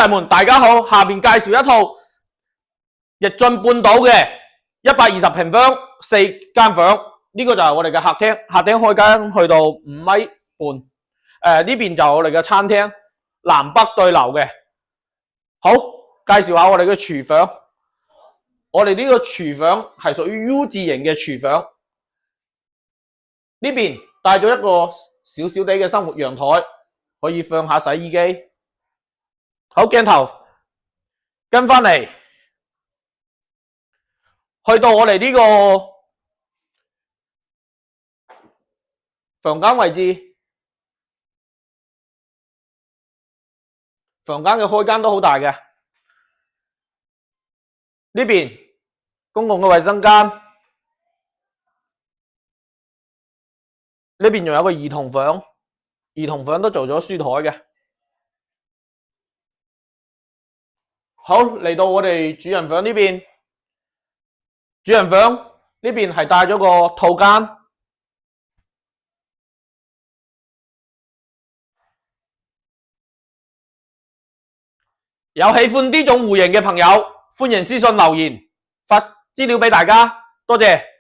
弟們，大家好，下面介紹一套逸駿半島嘅120平方4間房，呢、個就係我哋嘅客廳，客廳開間去到5米半，呢邊就係我哋嘅餐廳，南北對流嘅。好，介紹下我哋嘅廚房，我哋呢個廚房係屬於 U 字型嘅廚房，呢邊帶咗一個小小地嘅生活陽台，可以放下洗衣機。好，鏡頭跟翻嚟，去到我哋呢個房間位置，房間嘅開間都好大嘅。呢邊公共嘅衛生間，呢邊仲有個兒童房，兒童房都做咗書台嘅。好，嚟到我哋主人房呢邊，主人房呢邊係帶咗個套間，有喜歡呢種戶型嘅朋友，歡迎私信留言發資料俾大家，多謝。